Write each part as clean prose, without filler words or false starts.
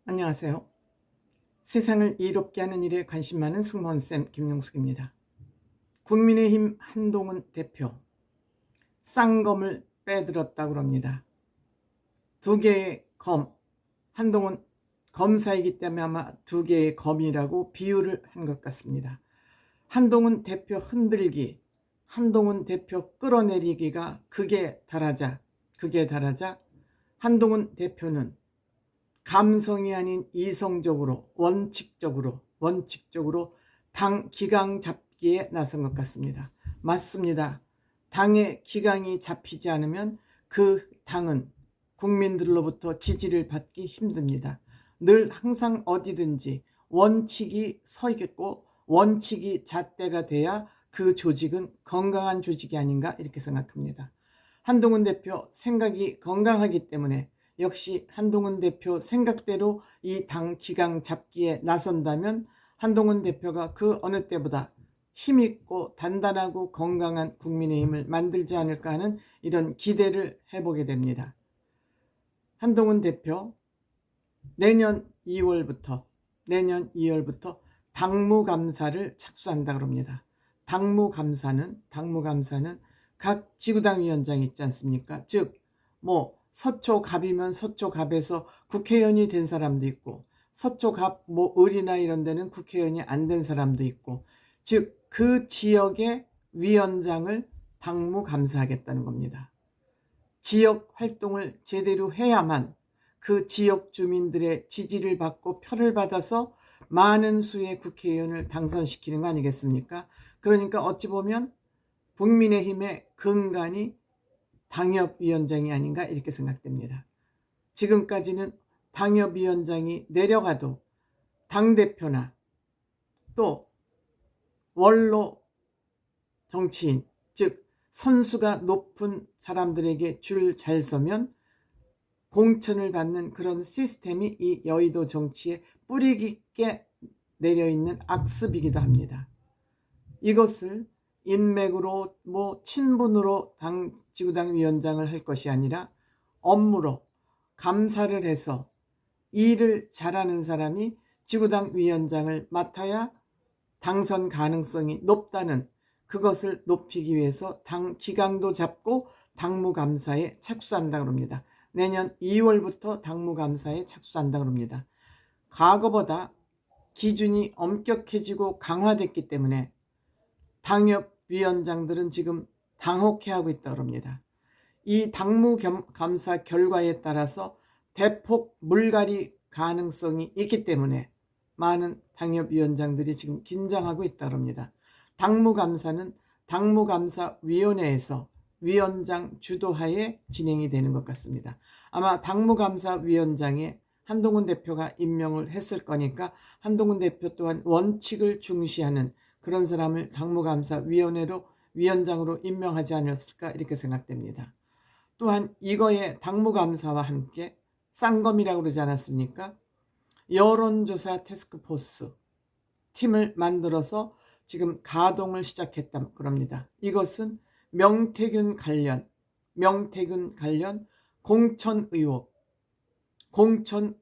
안녕하세요. 세상을 이롭게 하는 일에 관심 많은 승무원쌤 김용숙입니다. 국민의힘 한동훈 대표 쌍검을 빼들었다고 합니다. 두 개의 검, 한동훈 검사이기 때문에 아마 두 개의 검이라고 비유를 한 것 같습니다. 한동훈 대표 흔들기, 한동훈 대표 끌어내리기가 극에 달하자 한동훈 대표는 감성이 아닌 이성적으로 원칙적으로 당 기강 잡기에 나선 것 같습니다. 맞습니다. 당의 기강이 잡히지 않으면 그 당은 국민들로부터 지지를 받기 힘듭니다. 늘 항상 어디든지 원칙이 서 있겠고 원칙이 잣대가 돼야 그 조직은 건강한 조직이 아닌가 이렇게 생각합니다. 한동훈 대표 생각이 건강하기 때문에 역시 한동훈 대표 생각대로 이 당 기강 잡기에 나선다면 한동훈 대표가 그 어느 때보다 힘있고 단단하고 건강한 국민의힘을 만들지 않을까 하는 이런 기대를 해보게 됩니다. 한동훈 대표 내년 2월부터 당무감사를 착수한다고 합니다. 당무감사는 각 지구당 위원장 있지 않습니까? 즉 서초갑이면 서초갑에서 국회의원이 된 사람도 있고 서초갑 을이나 이런 데는 국회의원이 안 된 사람도 있고 즉 그 지역의 위원장을 당무감사하겠다는 겁니다. 지역 활동을 제대로 해야만 그 지역 주민들의 지지를 받고 표를 받아서 많은 수의 국회의원을 당선시키는 거 아니겠습니까? 그러니까 어찌 보면 국민의힘의 근간이 당협위원장이 아닌가 이렇게 생각됩니다. 지금까지는 당협위원장이 내려가도 당대표나 또 원로 정치인, 즉 선수가 높은 사람들에게 줄 잘 서면 공천을 받는 그런 시스템이 이 여의도 정치에 뿌리 깊게 내려있는 악습이기도 합니다. 이것을 인맥으로 친분으로 지구당 위원장을 할 것이 아니라 업무로 감사를 해서 일을 잘하는 사람이 지구당 위원장을 맡아야 당선 가능성이 높다는 그것을 높이기 위해서 당 기강도 잡고 당무감사에 착수한다고 합니다. 내년 2월부터 당무감사에 착수한다고 합니다. 과거보다 기준이 엄격해지고 강화됐기 때문에 당협위원장들은 지금 당혹해하고 있다고 합니다. 이 당무감사 결과에 따라서 대폭 물갈이 가능성이 있기 때문에 많은 당협위원장들이 지금 긴장하고 있다고 합니다. 당무감사는 당무감사위원회에서 위원장 주도하에 진행이 되는 것 같습니다. 아마 당무감사위원장에 한동훈 대표가 임명을 했을 거니까 한동훈 대표 또한 원칙을 중시하는 그런 사람을 당무감사위원회로 위원장으로 임명하지 않았을까 이렇게 생각됩니다. 또한 이거에 당무감사와 함께 쌍검이라고 그러지 않았습니까? 여론조사 태스크포스 팀을 만들어서 지금 가동을 시작했다고 합니다. 이것은 명태균 관련 공천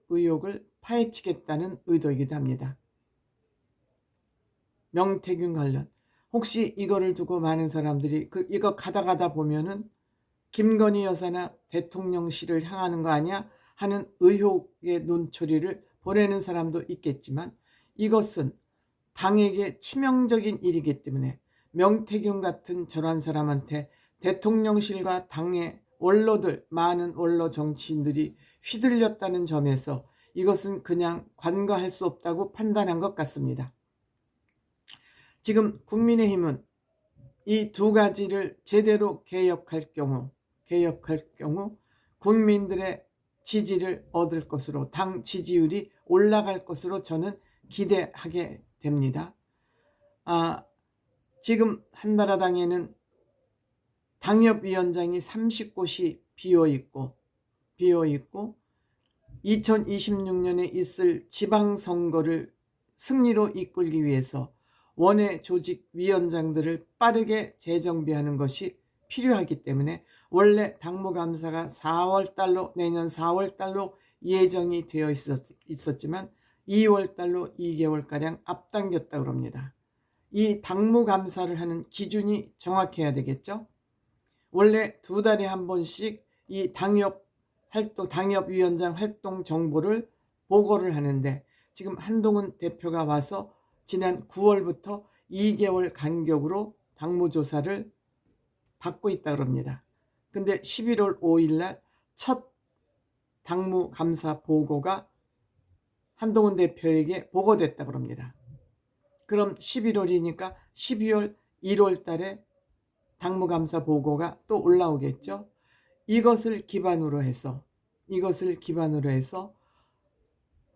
의혹을 파헤치겠다는 의도이기도 합니다. 명태균 관련 혹시 이거를 두고 많은 사람들이 이거 가다 보면은 김건희 여사나 대통령실을 향하는 거 아니야 하는 의혹의 눈초리를 보내는 사람도 있겠지만 이것은 당에게 치명적인 일이기 때문에 명태균 같은 저런 사람한테 대통령실과 당의 원로들, 많은 원로 정치인들이 휘둘렸다는 점에서 이것은 그냥 관과할 수 없다고 판단한 것 같습니다. 지금 국민의힘은 이 두 가지를 제대로 개혁할 경우 국민들의 지지를 얻을 것으로 당 지지율이 올라갈 것으로 저는 기대하게 됩니다. 지금 한나라당에는 당협위원장이 30곳이 비어있고 2026년에 있을 지방선거를 승리로 이끌기 위해서 원외 조직 위원장들을 빠르게 재정비하는 것이 필요하기 때문에 원래 당무감사가 내년 4월 달로 예정이 되어 있었지만 2월달로 2개월가량 앞당겼다고 합니다. 이 당무감사를 하는 기준이 정확해야 되겠죠. 원래 2달에 한 번씩 이 당협위원장 활동 정보를 보고를 하는데 지금 한동훈 대표가 와서 지난 9월부터 2개월 간격으로 당무조사를 받고 있다고 합니다. 근데 11월 5일날 첫 당무감사 보고가 한동훈 대표에게 보고됐다고 합니다. 그럼 11월이니까 12월, 1월 달에 당무감사 보고가 또 올라오겠죠. 이것을 기반으로 해서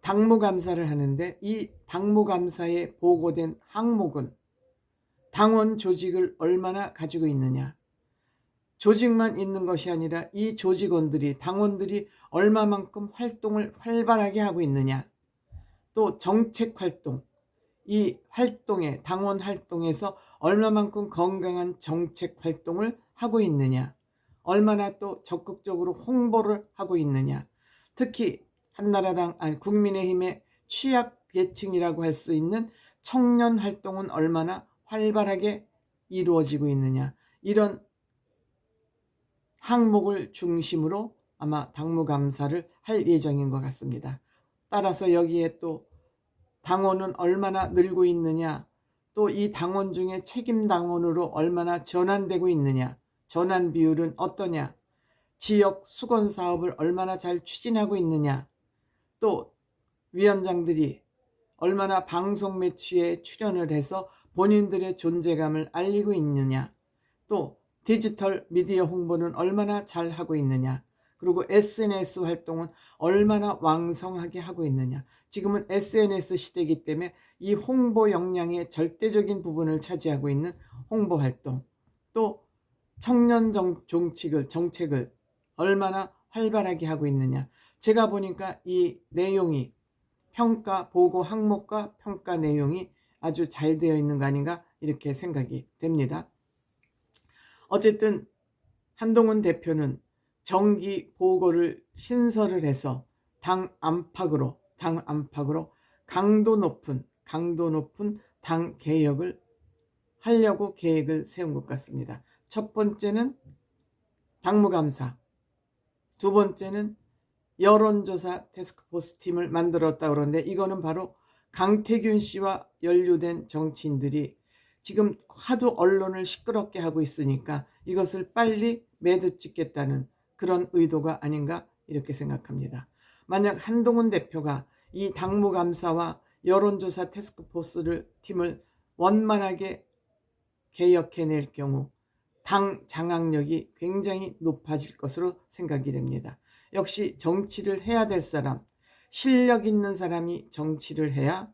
당무감사를 하는데 이 당무감사에 보고된 항목은 당원 조직을 얼마나 가지고 있느냐, 조직만 있는 것이 아니라 이 조직원들이, 당원들이 얼마만큼 활동을 활발하게 하고 있느냐, 또 정책 활동, 이 활동에, 당원 활동에서 얼마만큼 건강한 정책 활동을 하고 있느냐, 얼마나 또 적극적으로 홍보를 하고 있느냐, 특히 국민의힘의 취약계층이라고 할 수 있는 청년 활동은 얼마나 활발하게 이루어지고 있느냐, 이런 항목을 중심으로 아마 당무감사를 할 예정인 것 같습니다. 따라서 여기에 또 당원은 얼마나 늘고 있느냐, 또 이 당원 중에 책임 당원으로 얼마나 전환되고 있느냐, 전환 비율은 어떠냐, 지역 수건 사업을 얼마나 잘 추진하고 있느냐, 또 위원장들이 얼마나 방송 매체에 출연을 해서 본인들의 존재감을 알리고 있느냐, 또 디지털 미디어 홍보는 얼마나 잘 하고 있느냐, 그리고 SNS 활동은 얼마나 왕성하게 하고 있느냐. 지금은 SNS 시대이기 때문에 이 홍보 역량의 절대적인 부분을 차지하고 있는 홍보 활동, 또 청년 정책을 얼마나 활발하게 하고 있느냐. 제가 보니까 이 내용이 평가 보고 항목과 평가 내용이 아주 잘 되어 있는 거 아닌가 이렇게 생각이 됩니다. 어쨌든 한동훈 대표는 정기 보고를 신설을 해서 당 안팎으로 강도 높은 당 개혁을 하려고 계획을 세운 것 같습니다. 첫 번째는 당무감사, 두 번째는 여론조사 태스크포스 팀을 만들었다고 그러는데 이거는 바로 강태균 씨와 연루된 정치인들이 지금 하도 언론을 시끄럽게 하고 있으니까 이것을 빨리 매듭 짓겠다는 그런 의도가 아닌가 이렇게 생각합니다. 만약 한동훈 대표가 이 당무감사와 여론조사 태스크포스 팀을 원만하게 개혁해낼 경우 당 장악력이 굉장히 높아질 것으로 생각이 됩니다. 역시 정치를 해야 될 사람, 실력 있는 사람이 정치를 해야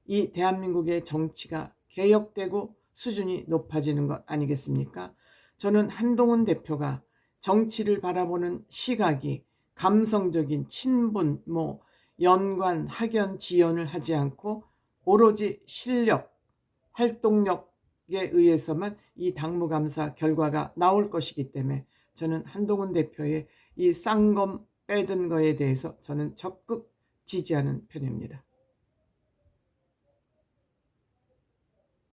이 대한민국의 정치가 개혁되고 수준이 높아지는 것 아니겠습니까? 저는 한동훈 대표가 정치를 바라보는 시각이 감성적인 친분, 연관, 학연, 지연을 하지 않고 오로지 실력, 활동력에 의해서만 이 당무감사 결과가 나올 것이기 때문에 저는 한동훈 대표의 이 쌍검 빼든 거에 대해서 저는 적극 지지하는 편입니다.